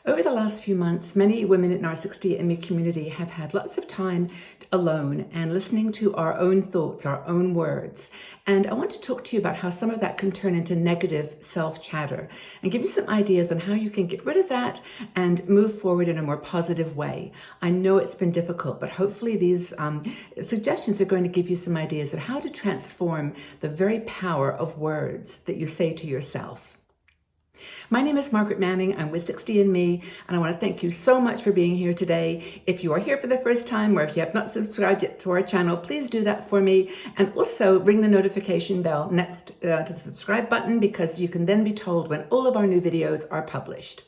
Over the last few months, many women in our 60 and me community have had lots of time alone and listening to our own thoughts, our own words. And I want to talk to you about how some of that can turn into negative self-chatter and give you some ideas on how you can get rid of that and move forward in a more positive way. I know it's been difficult, but hopefully these suggestions are going to give you some ideas of how to transform the very power of words that you say to yourself. My name is Margaret Manning. I'm with 60andMe, and I want to thank you so much for being here today. If you are here for the first time, or if you have not subscribed yet to our channel, please do that for me. And also ring the notification bell next to the subscribe button, because you can then be told when all of our new videos are published.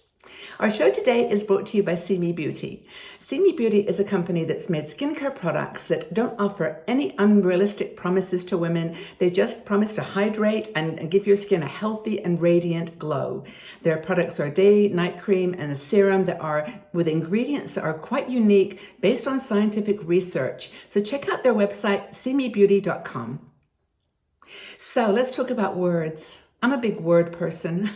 Our show today is brought to you by tame Beauty. Tame Beauty is a company that's made skincare products that don't offer any unrealistic promises to women. They just promise to hydrate and give your skin a healthy and radiant glow. Their products are a day, night cream, and a serum that are with ingredients that are quite unique based on scientific research. So check out their website, tamebeauty.com. So let's talk about words. I'm a big word person.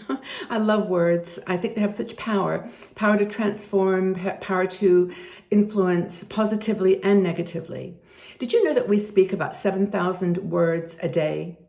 I love words. I think they have such power to transform, power to influence positively and negatively. Did you know that we speak about 7,000 words a day?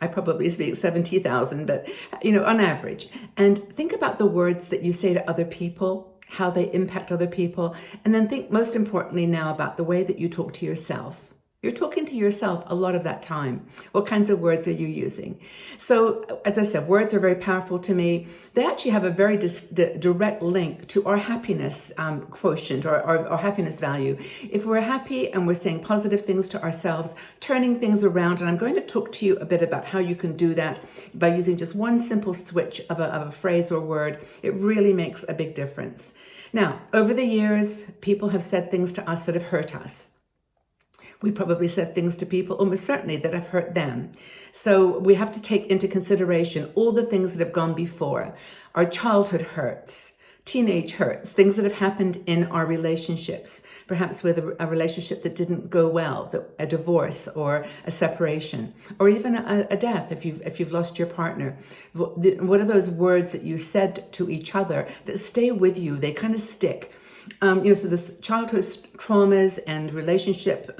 I probably speak 70,000, but on average. And think about the words that you say to other people, how they impact other people. And then think most importantly now about the way that you talk to yourself. You're talking to yourself a lot of that time. What kinds of words are you using? So, as I said, words are very powerful to me. They actually have a very direct link to our happiness quotient or our happiness value. If we're happy and we're saying positive things to ourselves, turning things around, and I'm going to talk to you a bit about how you can do that by using just one simple switch of a phrase or word, it really makes a big difference. Now, over the years, people have said things to us that have hurt us. We probably said things to people almost certainly that have hurt them. So we have to take into consideration all the things that have gone before. Our childhood hurts, teenage hurts, things that have happened in our relationships, perhaps with a relationship that didn't go well, a divorce or a separation, or even a death if you've lost your partner. What are those words that you said to each other that stay with you? They kind of stick. So this childhood traumas and relationship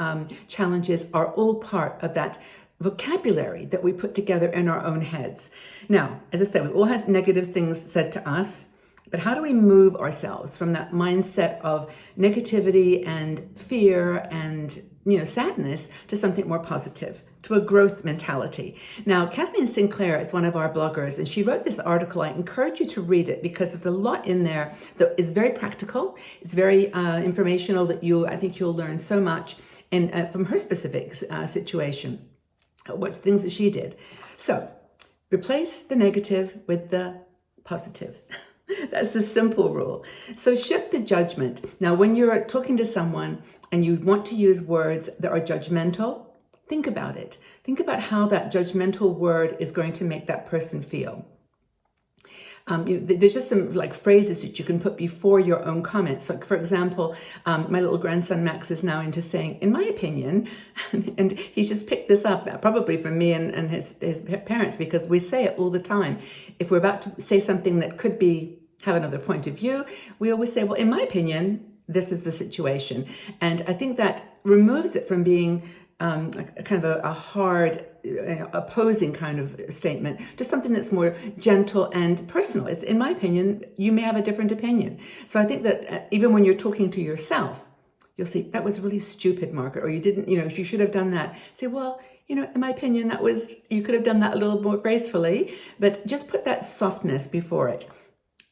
challenges are all part of that vocabulary that we put together in our own heads. Now, as I said, we all had negative things said to us, but how do we move ourselves from that mindset of negativity and fear and sadness to something more positive, to a growth mentality? Now, Kathleen Sinclair is one of our bloggers, and she wrote this article. I encourage you to read it because there's a lot in there that is very practical. It's very informational that I think you'll learn so much from her specific situation, what things that she did. So replace the negative with the positive. That's the simple rule. So shift the judgment. Now, when you're talking to someone and you want to use words that are judgmental, think about it. Think about how that judgmental word is going to make that person feel. There's just some phrases that you can put before your own comments. Like, for example, my little grandson Max is now into saying, in my opinion, and he's just picked this up probably from me and his parents, because we say it all the time. If we're about to say something that could have another point of view, we always say, well, in my opinion, this is the situation. And I think that removes it from being kind of a hard, opposing kind of statement to something that's more gentle and personal. It's, in my opinion, you may have a different opinion. So I think that even when you're talking to yourself, you'll say, that was really stupid, Margaret, or you didn't, you should have done that. Say, well, in my opinion, you could have done that a little more gracefully, but just put that softness before it.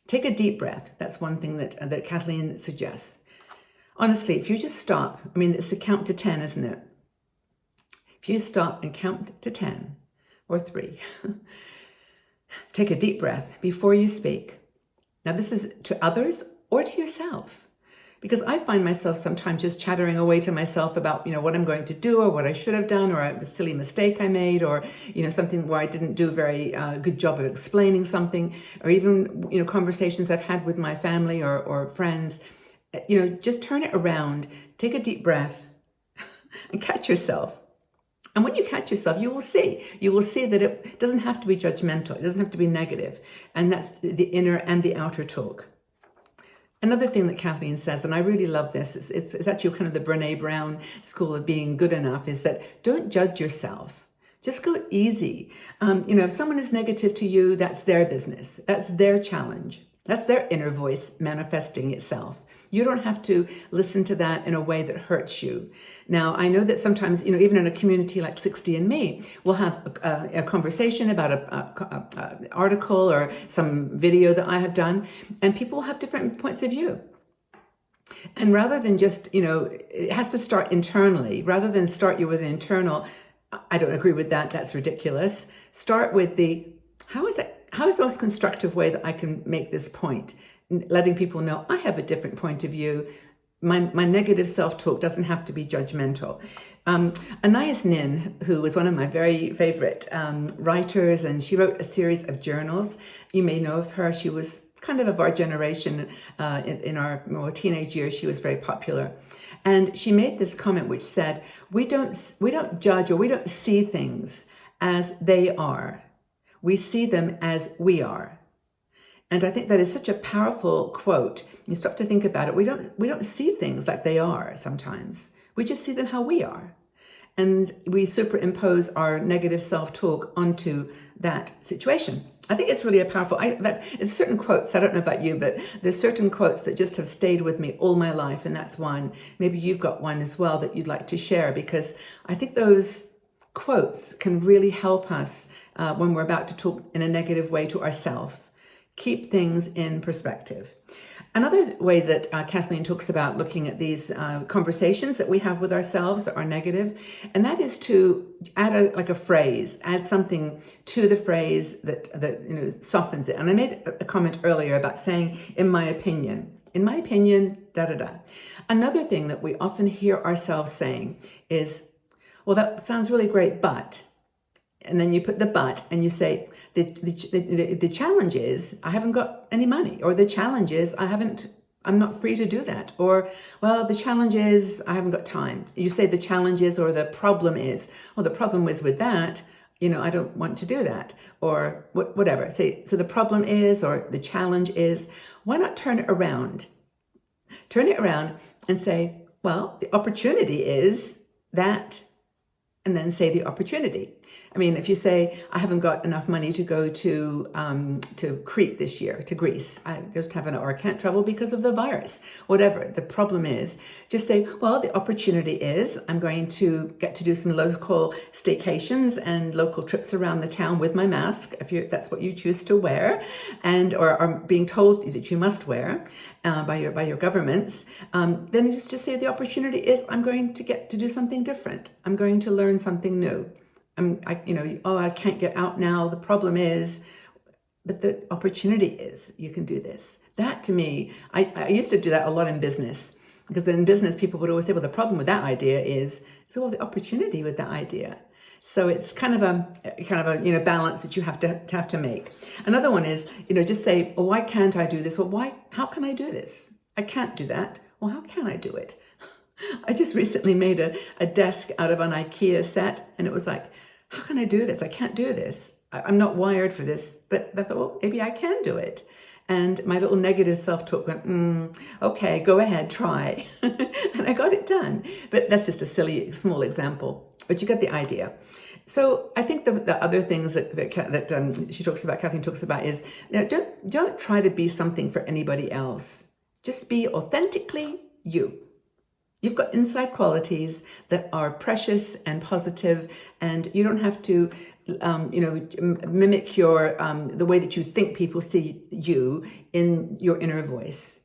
Take a deep breath. That's one thing that Kathleen suggests. Honestly, if you just stop, it's the count to 10, isn't it? If you stop and count to 10 or 3, take a deep breath before you speak. Now, this is to others or to yourself, because I find myself sometimes just chattering away to myself about, what I'm going to do or what I should have done, or a silly mistake I made, or, something where I didn't do a very good job of explaining something, or even, conversations I've had with my family or friends. Just turn it around, take a deep breath and catch yourself. And when you catch yourself, you will see that it doesn't have to be judgmental. It doesn't have to be negative. And that's the inner and the outer talk. Another thing that Kathleen says, and I really love this, it's actually kind of the Brene Brown school of being good enough, is that don't judge yourself. Just go easy. If someone is negative to you, that's their business. That's their challenge. That's their inner voice manifesting itself. You don't have to listen to that in a way that hurts you. Now, I know that sometimes, even in a community like 60andMe, we'll have a conversation about an article or some video that I have done, and people have different points of view. And rather than just, it has to start internally. Rather than start you with an internal, I don't agree with that, that's ridiculous. Start with how is the most constructive way that I can make this point? Letting people know I have a different point of view. My negative self-talk doesn't have to be judgmental. Anais Nin, who was one of my very favorite writers, and she wrote a series of journals. You may know of her. She was kind of our generation. In our more teenage years, she was very popular. And she made this comment which said, we don't judge, or we don't see things as they are. We see them as we are. And I think that is such a powerful quote. You stop to think about it. We don't see things like they are sometimes. We just see them how we are. And we superimpose our negative self-talk onto that situation. I think it's really a powerful, it's certain quotes, I don't know about you, but there's certain quotes that just have stayed with me all my life, and that's one. Maybe you've got one as well that you'd like to share, because I think those quotes can really help us when we're about to talk in a negative way to ourselves. Keep things in perspective. Another way that Kathleen talks about looking at these conversations that we have with ourselves that are negative, and that is to add a phrase, add something to the phrase that softens it. And I made a comment earlier about saying, in my opinion, da da da. Another thing that we often hear ourselves saying is, well, that sounds really great, but, and then you put the but and you say, the challenge is I haven't got any money, or the challenge is I'm not free to do that, or, well, the challenge is I haven't got time. You say the challenge is, or the problem is, well, the problem is with that, I don't want to do that, or whatever. So the problem is, or the challenge is, why not turn it around? Turn it around and say, well, the opportunity is that, and then say the opportunity. I mean, if you say, I haven't got enough money to go to Crete this year, to Greece, I just haven't, or I can't travel because of the virus, whatever the problem is, just say, well, the opportunity is I'm going to get to do some local staycations and local trips around the town with my mask, if that's what you choose to wear, and or are being told that you must wear by your governments. Then just say the opportunity is I'm going to get to do something different. I'm going to learn something new. I can't get out now. The problem is, but the opportunity is you can do this. That to me, I used to do that a lot in business, because in business people would always say, well, the problem with that idea is, so well, the opportunity with that idea. So it's kind of a balance that you have to make. Another one is, just say, well, why can't I do this? Well, how can I do this? I can't do that. Well, how can I do it? I just recently made a desk out of an IKEA set, and it was like, how can I do this? I can't do this. I'm not wired for this. But I thought, well, maybe I can do it. And my little negative self-talk went, okay, go ahead, try. And I got it done. But that's just a silly, small example. But you get the idea. So I think the other things that Kathleen talks about is, don't try to be something for anybody else. Just be authentically you. You've got inside qualities that are precious and positive, and you don't have to, mimic the way that you think people see you in your inner voice.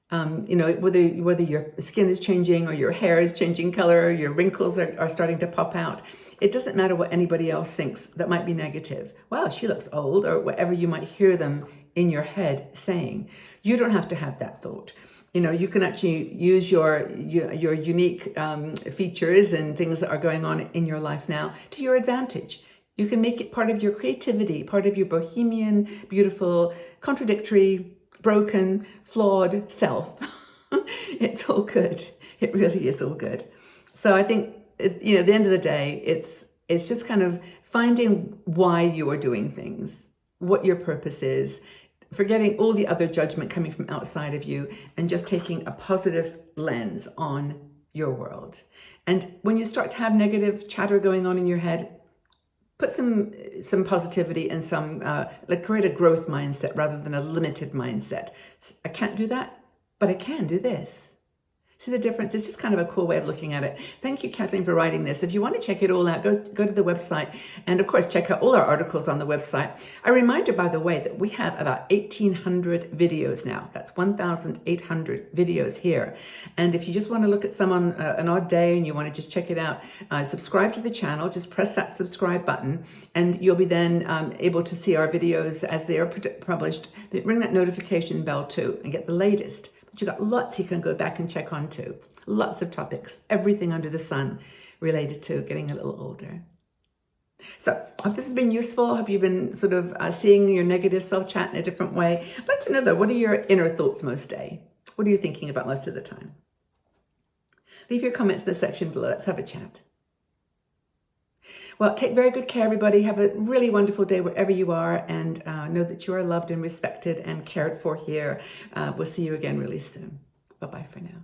Whether your skin is changing, or your hair is changing color, or your wrinkles are starting to pop out. It doesn't matter what anybody else thinks that might be negative. Wow, she looks old, or whatever you might hear them in your head saying. You don't have to have that thought. You can actually use your unique features and things that are going on in your life now to your advantage. You can make it part of your creativity, part of your bohemian, beautiful, contradictory, broken, flawed self. It's all good. It really is all good. So I think, at the end of the day, it's just kind of finding why you are doing things, what your purpose is. forgetting all the other judgment coming from outside of you and just taking a positive lens on your world. And when you start to have negative chatter going on in your head, put some positivity and some, create a growth mindset rather than a limited mindset. I can't do that, but I can do this. See the difference? It's just kind of a cool way of looking at it. Thank you, Kathleen, for writing this. If you want to check it all out, go to the website. And of course, check out all our articles on the website. A reminder, by the way, that we have about 1,800 videos now. That's 1,800 videos here. And if you just want to look at some on an odd day and you want to just check it out, subscribe to the channel. Just press that subscribe button and you'll be then able to see our videos as they are published. Ring that notification bell too and get the latest. But you've got lots you can go back and check on too. Lots of topics, everything under the sun related to getting a little older. So I hope this has been useful. I hope you've been sort of seeing your negative self-chat in a different way. I'd like to know though, what are your inner thoughts most day? What are you thinking about most of the time? Leave your comments in the section below. Let's have a chat. Well, take very good care, everybody. Have a really wonderful day wherever you are, and know that you are loved and respected and cared for here. We'll see you again really soon. Bye-bye for now.